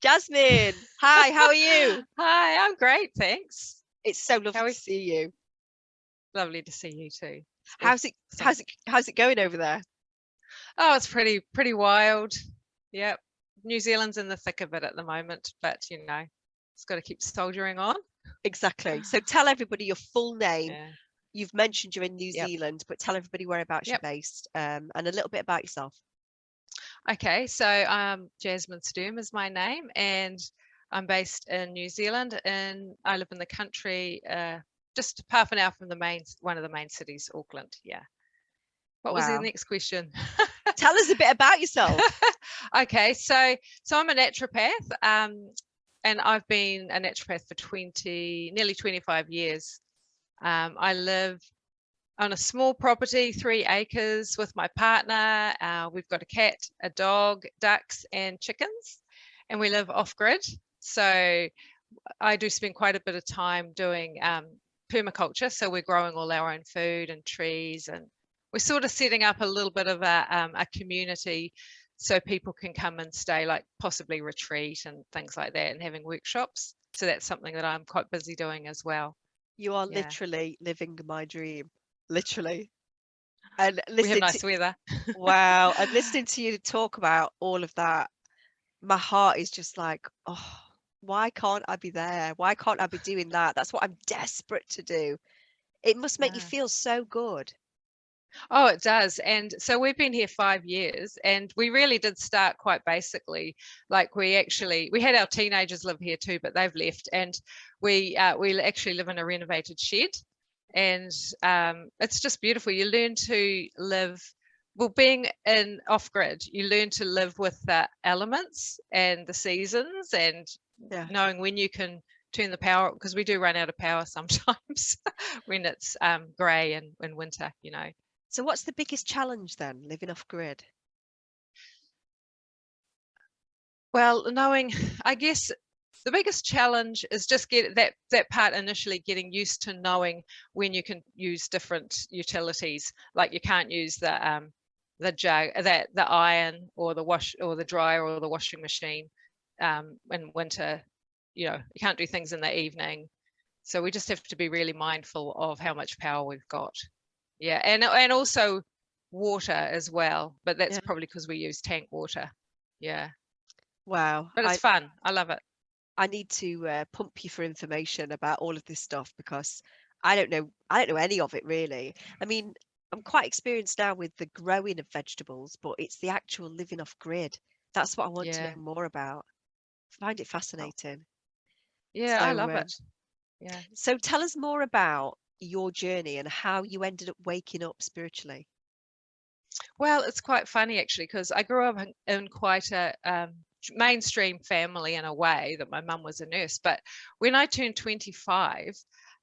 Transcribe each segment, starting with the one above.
Jasmine, hi, how are you? Hi, I'm great, thanks. It's so How lovely to are see you. Lovely to see you too. It's How's it awesome. how's it how's it going over there? Oh, it's pretty wild. Yep. New Zealand's in the thick of it at the moment, but it's got to keep soldiering on. Exactly. So tell everybody your full name. Yeah. You've mentioned you're in New Yep. Zealand, but tell everybody whereabouts you're Yep. based, and a little bit about yourself. Okay, so Jasmin Sturm is my name, and I'm based in New Zealand, and I live in the country, just half an hour from one of the main cities, Auckland. Yeah. What was the Wow. next question? Tell us a bit about yourself. Okay, so I'm a naturopath, and I've been a naturopath for nearly 25 years. I live on a small property, 3 acres, with my partner. We've got a cat, a dog, ducks, and chickens, and we live off grid. So I do spend quite a bit of time doing permaculture. So we're growing all our own food and trees, and we're sort of setting up a little bit of a community so people can come and stay, like possibly retreat and things like that, and having workshops. So that's something that I'm quite busy doing as well. You are Yeah, literally living my dream. Literally. And we have listening to nice weather. wow, and listening to you talk about all of that, my heart is just like, oh, why can't I be there? Why can't I be doing that? That's what I'm desperate to do. It must make you Yeah. feel so good. Oh, it does. And so we've been here 5 years, and we really did start quite basically. Like we had our teenagers live here too, but they've left, and we actually live in a renovated shed, and it's just beautiful. You learn to live. Well, being in off grid, you learn to live with the elements and the seasons, and Yeah. knowing when you can turn the power, because we do run out of power sometimes when it's grey and in winter, So what's the biggest challenge then, living off grid? Well, knowing, I guess the biggest challenge is just get that part initially, getting used to knowing when you can use different utilities. Like you can't use the jug, that the iron or the wash or the dryer or the washing machine in winter. You can't do things in the evening. So we just have to be really mindful of how much power we've got. Yeah, and also water as well, but that's Yeah. probably because we use tank water. Yeah. Wow. But it's fun. I love it. I need to pump you for information about all of this stuff because I don't know any of it really. I mean, I'm quite experienced now with the growing of vegetables, but it's the actual living off grid. That's what I want to know Yeah. more about. I find it Oh, fascinating. yeah, I So, love it. Yeah. so tell us more about your journey and how you ended up waking up spiritually. Well, it's quite funny actually, because I grew up in quite a mainstream family in a way, that my mum was a nurse. But when I turned 25,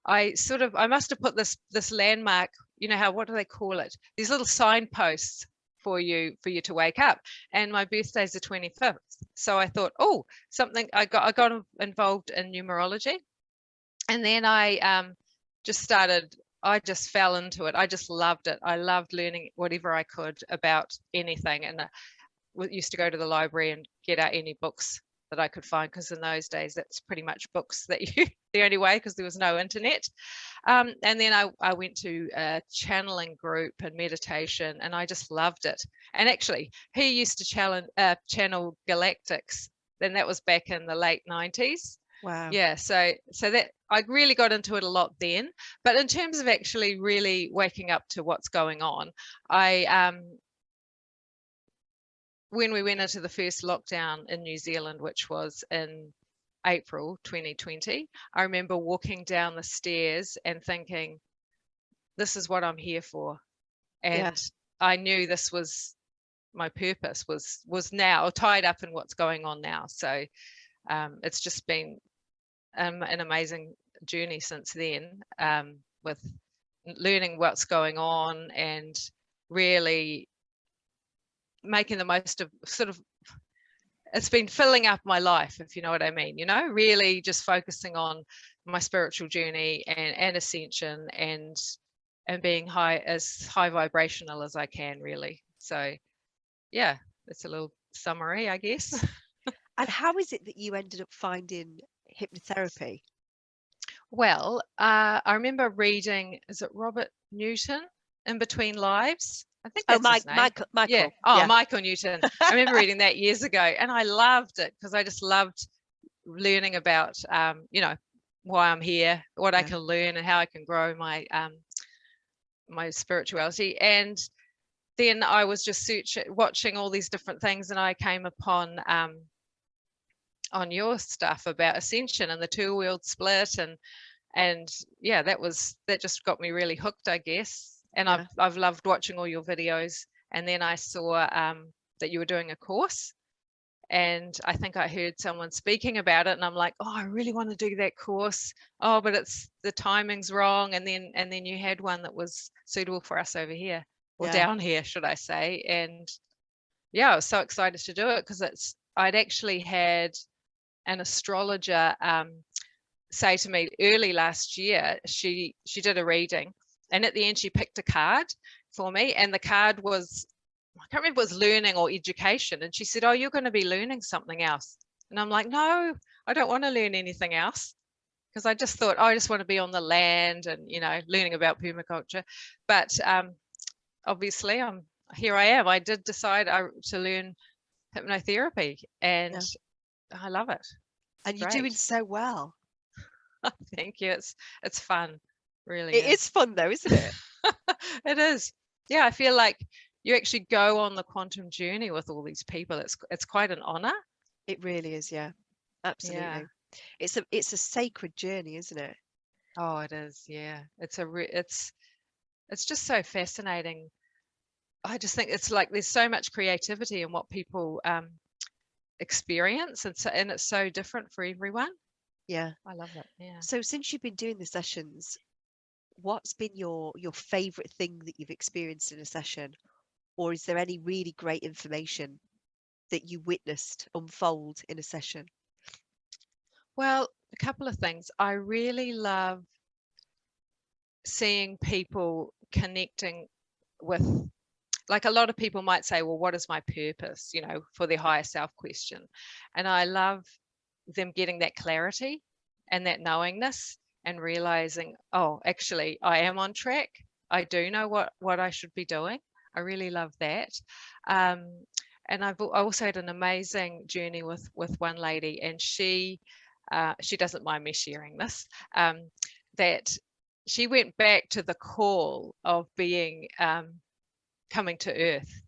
I must have put this landmark. You know how, what do they call it? These little signposts for you to wake up. And my birthday's the 25th. So I thought, oh, something I got involved in numerology. And then just started, I just fell into it. I just loved it. I loved learning whatever I could about anything, and used to go to the library and get out any books that I could find, because in those days that's pretty much books that you the only way, because there was no internet. And then I went to a channeling group and meditation, and I just loved it. And actually, he used to channel galactics. Then that was back in the late 90s. Wow. Yeah, so that I really got into it a lot then. But in terms of actually really waking up to what's going on, I when we went into the first lockdown in New Zealand, which was in April 2020, I remember walking down the stairs and thinking, this is what I'm here for. Yeah. And I knew this was my purpose, was now tied up in what's going on now. So it's just been an amazing journey since then, with learning what's going on and really making the most of sort of, it's been filling up my life, if you know what I mean, really just focusing on my spiritual journey and ascension, and being as high vibrational as I can, really. So yeah, that's a little summary, I guess. And how is it that you ended up finding hypnotherapy? Well, I remember reading, is it Robert Newton, In Between Lives? I think Oh, that's his name. Michael, Yeah. Michael. Oh, Yeah, Michael Newton. I remember reading that years ago, and I loved it because I just loved learning about, why I'm here, what I yeah, can learn, and how I can grow my spirituality. And then I was just watching all these different things, and I came upon on your stuff about Ascension and the two-wheeled split, and yeah, that just got me really hooked, I guess. And yeah, I've loved watching all your videos. And then I saw that you were doing a course, and I think I heard someone speaking about it, and I'm like, oh, I really want to do that course. Oh, but it's the timing's wrong. And then you had one that was suitable for us over here, or yeah, down here, should I say. And yeah, I was so excited to do it because I'd actually had an astrologer say to me early last year. She did a reading, and at the end she picked a card for me, and the card was, I can't remember if it was learning or education, and she said, oh, you're going to be learning something else. And I'm like, no, I don't want to learn anything else, because I just thought, oh, I just want to be on the land and learning about permaculture. But obviously here I am. I did decide to learn hypnotherapy, and yeah. I love it. It's And you're doing great. so well. Thank you. It's fun, really It is is. fun though, isn't it? It is. Yeah, I feel like you actually go on the quantum journey with all these people. It's quite an honor. It really is, yeah. Yeah. Absolutely. It's a sacred journey, isn't it? Oh, it is. Yeah. It's just so fascinating. I just think it's like there's so much creativity in what people experience, and it's so different for everyone. Yeah. I love it. Yeah. So since you've been doing the sessions, what's been your favorite thing that you've experienced in a session? Or is there any really great information that you witnessed unfold in a session? Well, a couple of things. I really love seeing people connecting with, like, a lot of people might say, well, what is my purpose, for their higher self question. And I love them getting that clarity and that knowingness, and realizing, oh, actually I am on track. I do know what I should be doing. I really love that. um, and I also had an amazing journey with one lady, and she doesn't mind me sharing this, that she went back to the call of being coming to earth,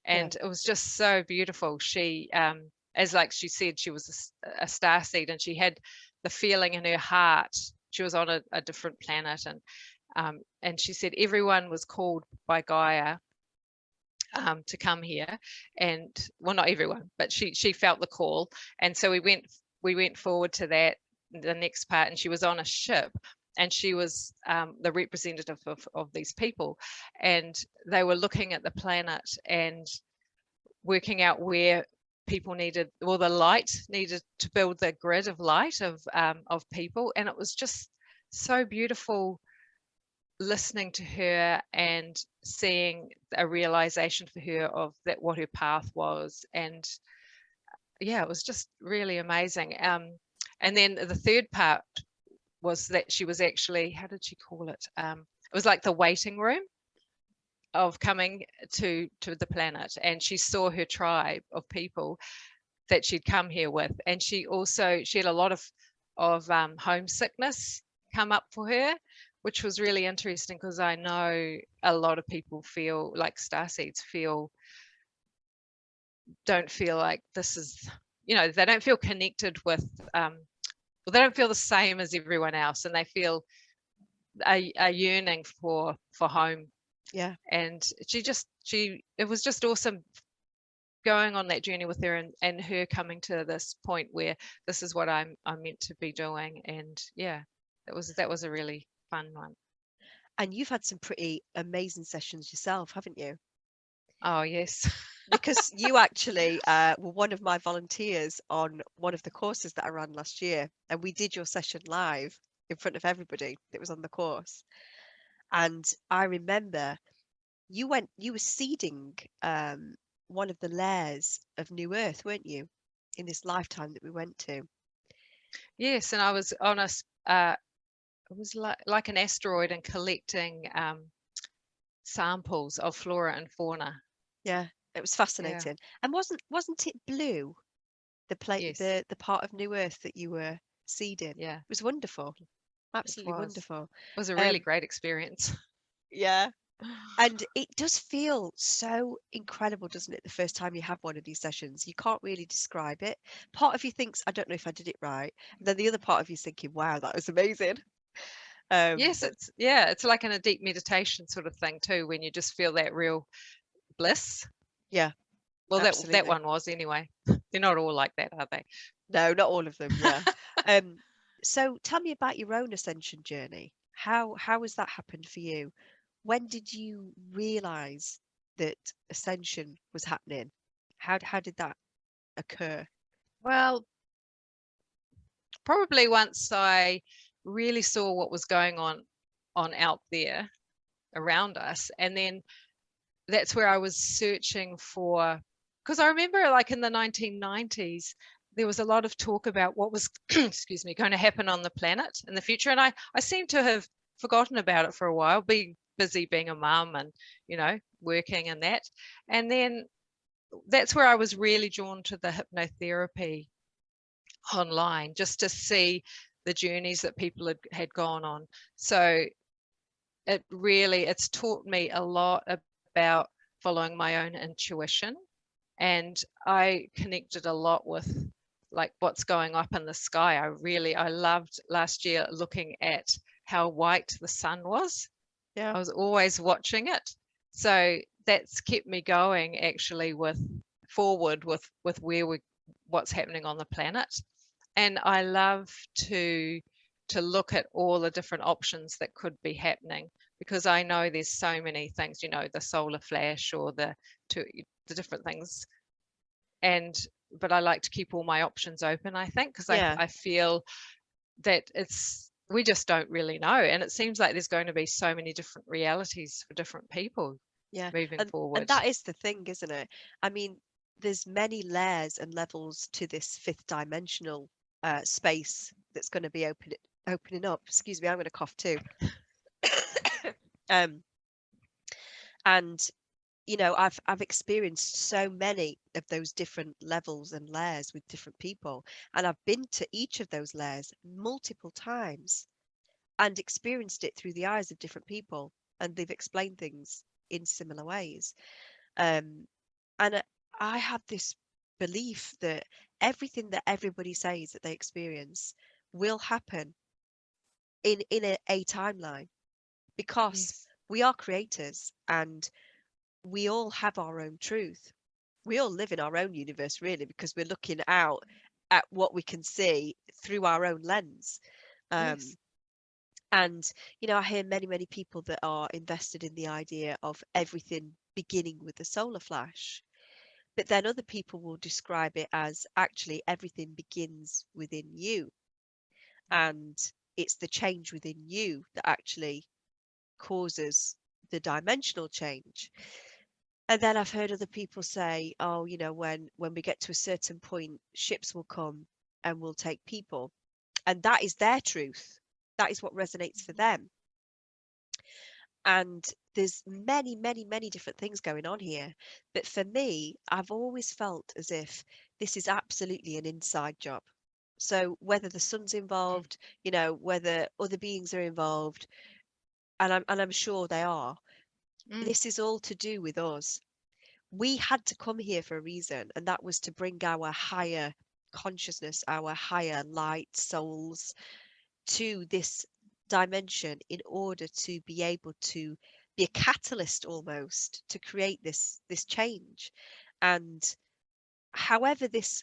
Yeah, and it was just so beautiful. She as like she said, she was a star seed, and she had the feeling in her heart she was on a different planet. And she said everyone was called by Gaia to come here. And well, not everyone, but she felt the call. And so we went forward to that, the next part, and she was on a ship, and she was the representative of these people, and they were looking at the planet and working out where people needed, or the light needed to build the grid of light of people. And it was just so beautiful listening to her and seeing a realization for her of that, what her path was. And yeah, it was just really amazing. And then the third part was that she was actually, how did she call it? It was like the waiting room of coming to the planet, and she saw her tribe of people that she'd come here with. And she had a lot of homesickness come up for her, which was really interesting, because I know a lot of people feel like starseeds don't feel like this is, they don't feel connected with, well, they don't feel the same as everyone else, and they feel a yearning for home. yeah. And it was just awesome going on that journey with her, and her coming to this point where this is what I'm meant to be doing. And yeah, that was a really fun one. And you've had some pretty amazing sessions yourself, haven't you? Oh yes. Because you actually were one of my volunteers on one of the courses that I ran last year, and we did your session live in front of everybody that was on the course. And I remember you were seeding one of the layers of New Earth, weren't you? in this lifetime that we went to. Yes, and I was on it was like an asteroid and collecting samples of flora and fauna. Yeah, it was Yeah. fascinating. And wasn't it blue, Yes. the part of New Earth that you were seeding? It Yeah, was wonderful, it absolutely was. wonderful. It was a really Um, great experience. yeah, and it does feel so incredible, doesn't it? The first time you have one of these sessions, you can't really describe it. Part of you thinks, I don't know if I did it right, and then the other part of you's thinking, wow, that was amazing. Yes, it's like in a deep meditation sort of thing too, when you just feel that real bliss. Yeah, Well, that absolutely. one was anyway. They're not all like that, are they? No, not all of them. Yeah. Um, so tell me about your own ascension journey. How has that happened for you? When did you realize that ascension was happening? How did that occur? Well, probably once I really saw what was going on out there around us, and then that's where I was searching for, because I remember like in the 1990s there was a lot of talk about what was excuse me, going to happen on the planet in the future, and I seem to have forgotten about it for a while, being busy being a mum and working and that. And then that's where I was really drawn to the hypnotherapy online, just to see the journeys that people had gone on. So it's taught me a lot about following my own intuition, and I connected a lot with like what's going up in the sky. I loved last year looking at how white the sun was. Yeah. I was always watching it, so that's kept me going actually with forward with what's happening on the planet. And I love to look at all the different options that could be happening, because I know there's so many things, the solar flash or the different things. And but I like to keep all my options open, I think, because Yeah. I feel that we just don't really know, and it seems like there's going to be so many different realities for different people Yeah. moving And forward. that is the thing, isn't it? I mean, there's many layers and levels to this fifth dimensional space that's going to be opening up. Excuse me, I'm going to cough too. Um, and I've experienced so many of those different levels and layers with different people, and I've been to each of those layers multiple times and experienced it through the eyes of different people, and they've explained things in similar ways. Um, and I have this belief that everything that everybody says that they experience will happen in a timeline, because Yes. we are creators and we all have our own truth. We all live in our own universe, really, because we're looking out at what we can see through our own lens. Um, Yes. and I hear many people that are invested in the idea of everything beginning with the solar flash, but then other people will describe it as actually everything begins within you, and it's the change within you that actually causes the dimensional change. And then I've heard other people say, oh, when we get to a certain point, ships will come and will take people. And that is their truth. That is what resonates for them. And there's many different things going on here. But for me, I've always felt as if this is absolutely an inside job. So whether the sun's Mm. involved, whether other beings are involved, and I'm sure they are, Mm. this is all to do with us. We had to come here for a reason, and that was to bring our higher consciousness, our higher light souls to this dimension in order to be able to be a catalyst almost to create this change. And however this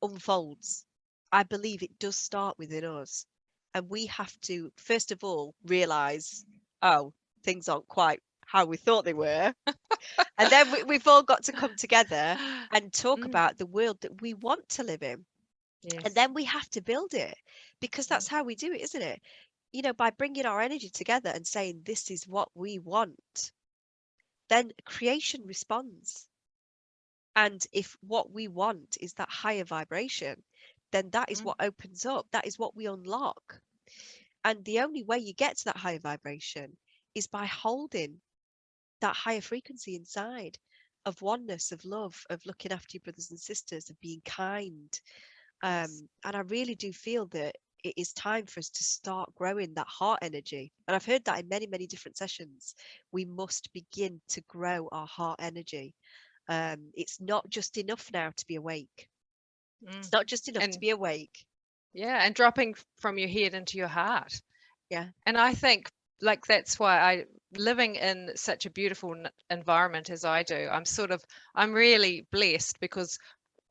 unfolds, I believe it does start within us, and we have to first of all realize, oh, things aren't quite how we thought they were, and then we've all got to come together and talk Mm. about the world that we want to live in. And Yes. then we have to build it, because Mm. that's how we do it, isn't it? By bringing our energy together and saying, this is what we want, then creation responds. And if what we want is that higher vibration, then that is Mm. what opens up. That is what we unlock. And the only way you get to that higher vibration is by holding that higher frequency inside of oneness, of love, of looking after your brothers and sisters, of being kind. Yes. And I really do feel that it is time for us to start growing that heart energy. And I've heard that in many, many different sessions. We must begin to grow our heart energy. It's not just enough now to be awake. Mm. It's not just enough to And be awake. yeah, and dropping from your head into your heart. Yeah. And I think like that's why I living in such a beautiful environment as I do, I'm really blessed because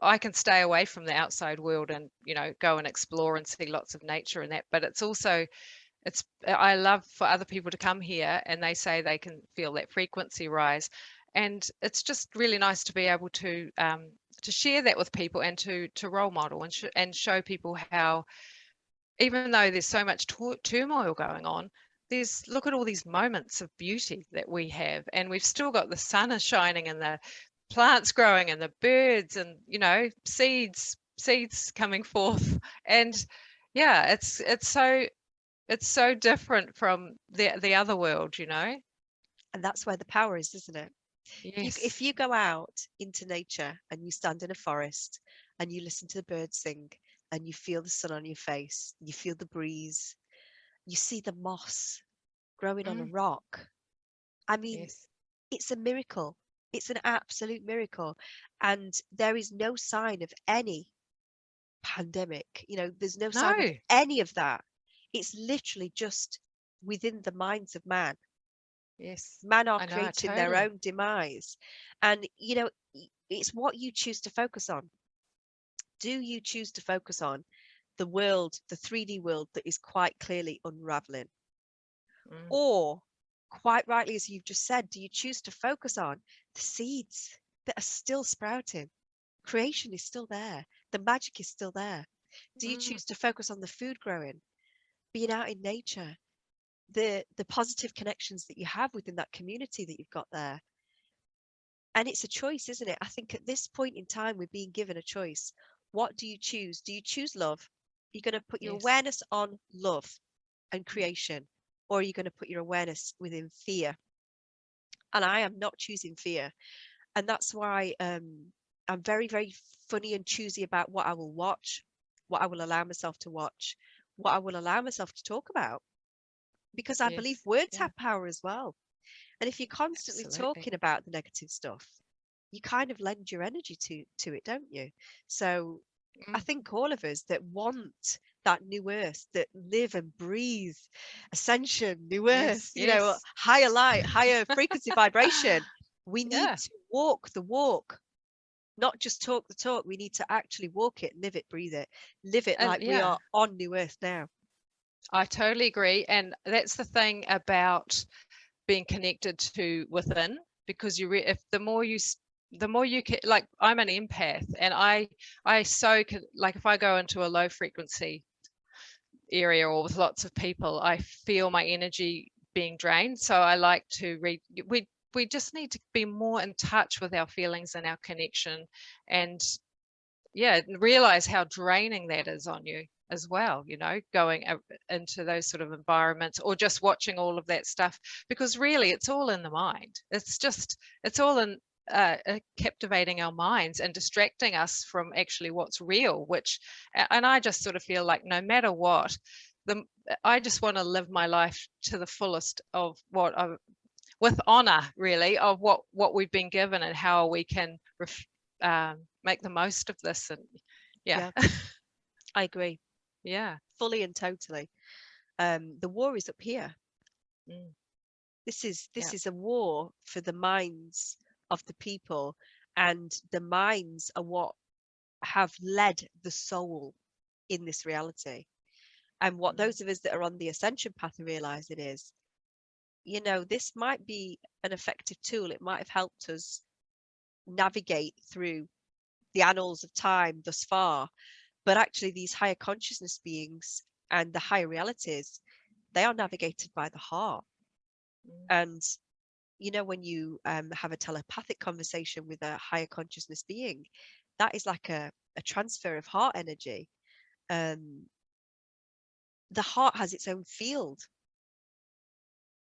I can stay away from the outside world and, you know, go and explore and see lots of nature and that. But it's also, I love for other people to come here and they say they can feel that frequency rise. And it's just really nice to be able to share that with people and to role model and show people how, even though there's so much turmoil going on, there's look at all these moments of beauty that we have, and we've still got the sun is shining and the plants growing and the birds and, you know, seeds coming forth. And yeah, it's so different from the other world, you know. And that's where the power is, isn't it? Yes. If you go out into nature and you stand in a forest and you listen to the birds sing and you feel the sun on your face, you feel the breeze, you see the moss growing on a Mm, rock. I mean, yes. it's a miracle. It's an absolute miracle. And there is no sign of any pandemic. You know, there's no sign of No. any of that. It's literally just within the minds of man. Yes, Man are I know, creating their totally. own demise. And, you know, it's what you choose to focus on. Do you choose to focus on the world, the 3D world that is quite clearly unraveling? Mm, Or, quite rightly, as you've just said, do you choose to focus on the seeds that are still sprouting? Creation is still there. The magic is still there. Do you mm, choose to focus on the food growing, being out in nature, the positive connections that you have within that community that you've got there? And it's a choice, isn't it? I think at this point in time, we're being given a choice. What do you choose? Do you choose love? You're going to put your yes. awareness on love and creation, or are you going to put your awareness within fear? And I am not choosing fear. And that's why I'm very, very funny and choosy about what I will watch, what I will allow myself to watch, what I will allow myself to talk about, because I believe Yes. words Yeah, have power as well. And if you're constantly absolutely. talking about the negative stuff, you kind of lend your energy to it, don't you? So I Mm, think all of us that want that new earth, that live and breathe ascension, new earth, yes, you know, yes. higher light, higher frequency vibration, we need Yeah. to walk the walk, not just talk the talk. We need to actually walk it, live it, breathe it, live it And like we yeah, are on new earth now. I totally agree. And that's the thing about being connected to within, because if the more you can, like I'm an empath, and I so could, like if I go into a low frequency area or with lots of people, I feel my energy being drained. So I like to read. We just need to be more in touch with our feelings and our connection, and yeah, realize how draining that is on you as well, you know, going into those sort of environments or just watching all of that stuff, because really it's all in the mind. It's all in captivating our minds and distracting us from actually what's real, and I just sort of feel like no matter what, the I just want to live my life to the fullest of with honor, really, of what we've been given and how we can make the most of this. And yeah. Yeah, I agree Yeah. fully and totally. The war is up here. Mm, This yeah. is a war for the minds of the people, and the minds are what have led the soul in this reality. And what Mm, those of us that are on the ascension path are realizing is, you know, this might be an effective tool. It might have helped us navigate through the annals of time thus far. But actually, these higher consciousness beings and the higher realities, they are navigated by the heart. mm, And, you know, when you have a telepathic conversation with a higher consciousness being, that is like a transfer of heart energy. um the heart has its own field.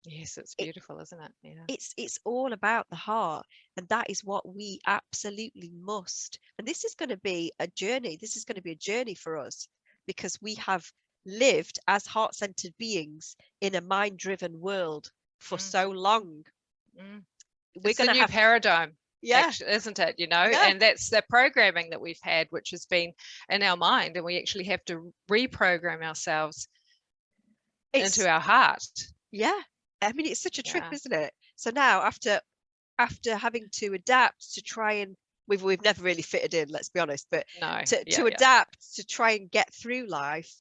Yes, it's it, beautiful, isn't it? Yeah. it's all about the heart, and that is what we absolutely must. And this is going to be a journey. This is going to be a journey for us, because we have lived as heart-centered beings in a mind-driven world for Mm, so long. mm. We're It's going the to new have, paradigm, yeah, actually, isn't it? You know, yeah, and that's the programming that we've had, which has been in our mind, and we actually have to reprogram ourselves into it's, our heart. yeah, I mean, it's such a trip, Yeah. isn't it? So now, after having to adapt to try and, we've never really fitted in, let's be honest, but No. to Yeah. Yeah. adapt to try and get through life,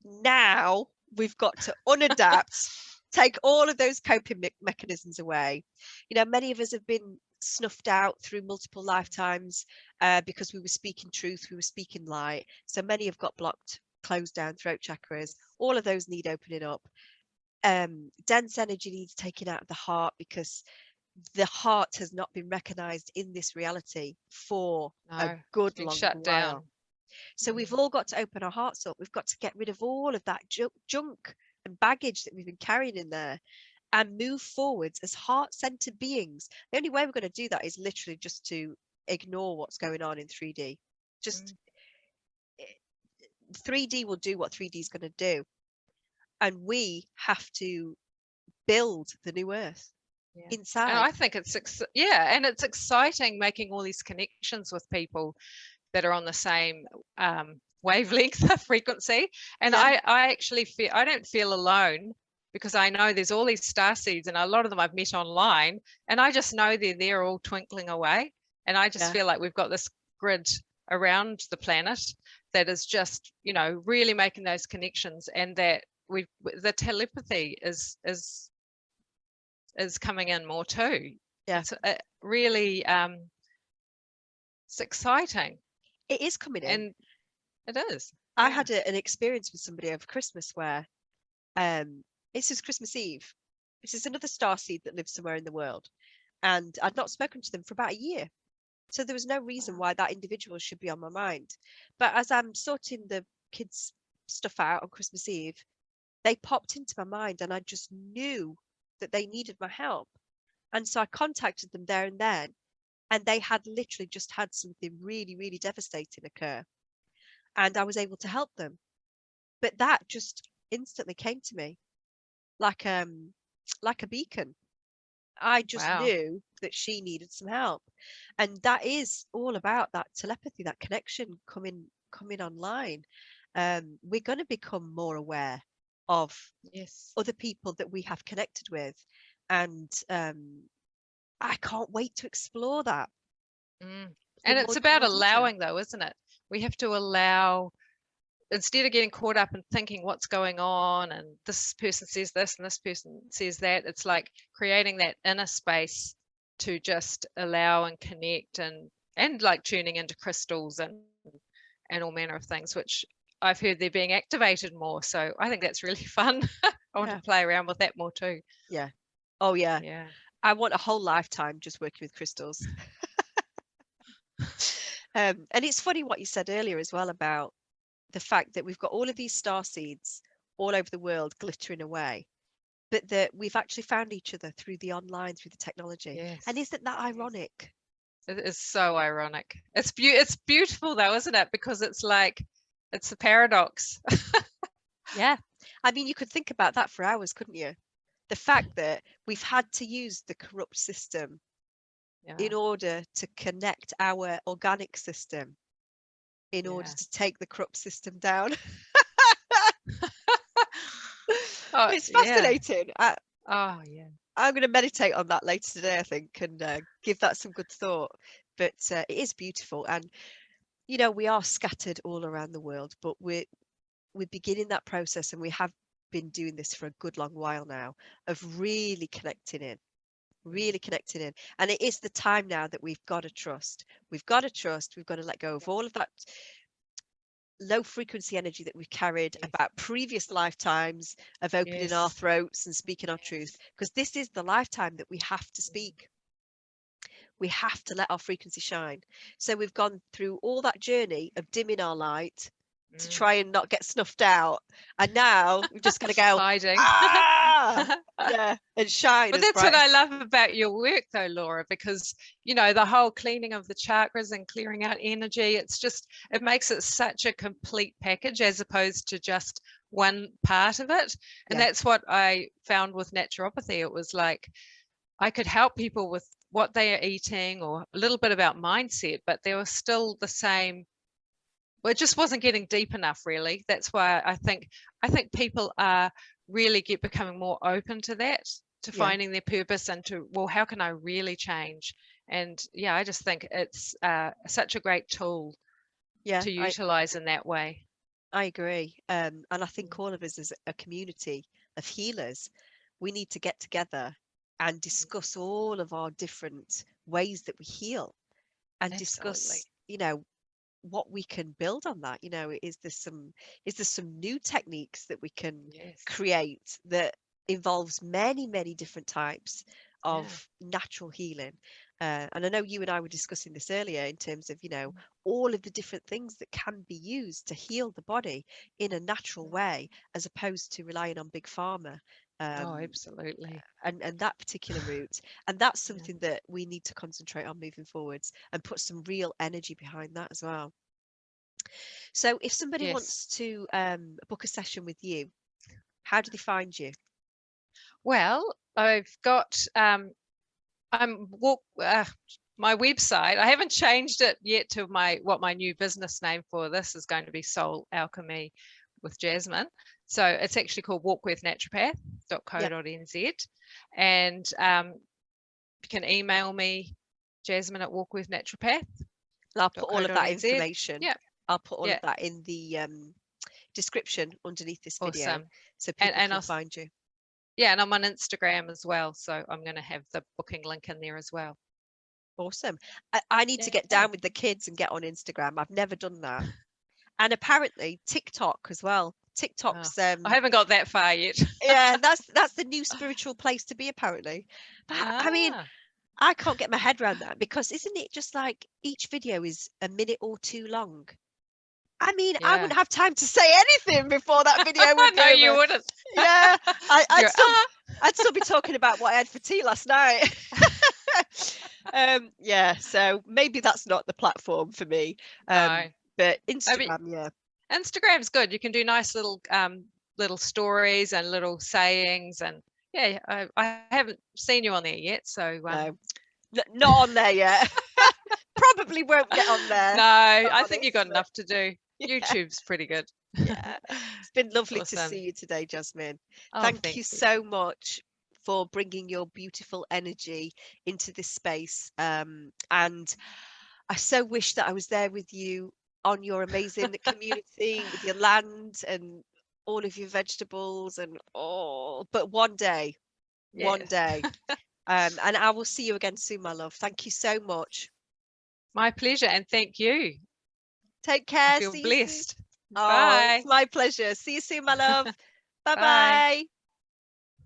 now we've got to unadapt, take all of those coping mechanisms away. You know, many of us have been snuffed out through multiple lifetimes because we were speaking truth, we were speaking light. So many have got blocked, closed down throat chakras. All of those need opening up. Dense energy needs taken out of the heart, because the heart has not been recognized in this reality for a No. It's good been long shut while. down. So we've Mm, all got to open our hearts up. We've got to get rid of all of that junk and baggage that we've been carrying in there, and move forwards as heart-centered beings. The only way we're going to do that is literally just to ignore what's going on in 3D. Just mm. 3D will do what 3D is going to do, and we have to build the new earth Yeah. And inside. I think yeah, and it's exciting making all these connections with people that are on the same wavelength frequency. And Yeah, I actually feel, I don't feel alone, because I know there's all these star seeds, and a lot of them I've met online, and I just know they're there all twinkling away. And I just yeah, feel like we've got this grid around the planet that is just, you know, really making those connections, and that the telepathy is coming in more too. yeah. It's really it's exciting, It is coming in. and it is. I Yeah. had an experience with somebody over Christmas where this was Christmas Eve. This is another starseed that lives somewhere in the world, and I'd not spoken to them for about a year. So there was no reason Wow. why that individual should be on my mind. But as I'm sorting the kids' stuff out on Christmas Eve, they popped into my mind, and I just knew that they needed my help. And so I contacted them there and then, and they had literally just had something really, really devastating occur, and I was able to help them. But that just instantly came to me like like a beacon. I just Wow. knew that she needed some help. And that is all about that telepathy, that connection coming online. We're going to become more aware of Yes. other people that we have connected with. And I can't wait to explore that Mm. in And it's in about more detail. allowing, though, isn't it? We have to allow, instead of getting caught up in thinking what's going on, and this person says this and this person says that. It's like creating that inner space to just allow and connect, and like tuning into crystals and all manner of things, which I've heard they're being activated more. So I think that's really fun. I want to Yeah. play around with that more too. Yeah. Oh, yeah. Yeah. I want a whole lifetime just working with crystals. And it's funny what you said earlier as well about the fact that we've got all of these star seeds all over the world glittering away, but that we've actually found each other through the online, through the technology. And Yes. isn't that Yes. ironic? It is so ironic. It's beautiful though, isn't it? Because it's like it's a paradox. Yeah. I mean, you could think about that for hours, couldn't you? The fact that we've had to use the corrupt system Yeah. in order to connect our organic system, in order Yeah. to take the corrupt system down. Oh, It's yeah. fascinating. Oh, yeah. I'm going to meditate on that later today, I think, and give that some good thought. But it is beautiful, and you know, we are scattered all around the world, but we're beginning that process, and we have been doing this for a good long while now, of really connecting in, Mm. really connecting in. And it is the time now that we've got to trust. We've got to trust. We've got to let go of Yeah. all of that low frequency energy that we've carried Yes. about previous lifetimes of opening our Yes. throats and speaking our truth, because this is the lifetime that we have to speak. We have to let our frequency shine. So we've gone through all that journey of dimming our light to try and not get snuffed out. And now we're just going to go, Hiding. ah, yeah, and shine But as that's what bright. I love about your work though, Laura, because the whole cleaning of the chakras and clearing out energy, it makes it such a complete package as opposed to just one part of it. And Yeah. that's what I found with naturopathy. It was like I could help people with what they are eating or a little bit about mindset, but there was still the same. Well, it just wasn't getting deep enough, really. That's why I think people are really becoming more open to that, to Yeah. finding their purpose and to, well, how can I really change? And yeah, I just think it's such a great tool Yeah, to utilize in that way. I agree. And I think all of us as a community of healers, we need to get together and discuss all of our different ways that we heal and Absolutely. discuss, what we can build on that. Is there some new techniques that we can Yes. create that involves many, many different types Yeah. of natural healing? And I know you and I were discussing this earlier in terms of, all of the different things that can be used to heal the body in a natural way, as opposed to relying on big pharma. Oh, Um, absolutely. and that particular route. And that's Yeah. something that we need to concentrate on moving forwards and put some real energy behind that as well. So if somebody Yes. wants to book a session with you, how do they find you? Well, I've got my website. I haven't changed it yet to what my new business name for this is going to be, Soul Alchemy with Jasmine. So it's actually called walkwithnaturopath.co.nz. And you can email me, Jasmine at walkwithnaturopath.co.nz. And I'll put all of that information. Yeah, I'll put all yeah, of that in the description underneath this video, awesome. so people And can find you. yeah, and I'm on Instagram as well. So I'm going to have the booking link in there as well. Awesome. I need to get Yeah. down with the kids and get on Instagram. I've never done that. And apparently TikTok as well. TikTok's I haven't got that far yet. yeah, that's the new spiritual place to be, apparently. But I mean, I can't get my head around that, because isn't it just like each video is a minute or two long? I mean, I Yeah. wouldn't have time to say anything before that video was No, over. you wouldn't. Yeah, You're, I'd still be talking about what I had for tea last night. Yeah, so maybe that's not the platform for me. no. But I mean, Instagram, yeah. Instagram's good. You can do nice little stories and little sayings, and yeah, I haven't seen you on there yet, so No, not on there yet. Probably won't get on there. no, I think you've got Honestly. enough to do. Yeah. YouTube's pretty good. Yeah, it's been lovely to Awesome. see you today, Jasmine. Oh, Thank you thank you. so much for bringing your beautiful energy into this space. And I so wish that I was there with you on your amazing community with your land and all of your vegetables and all. But one day, one Yes. day. And I will see you again soon, my love. Thank you so much. My pleasure, and thank you. Take I care. feel See you soon. blessed. Oh, Bye. it's my pleasure. See you soon, my love. Bye. Bye-bye.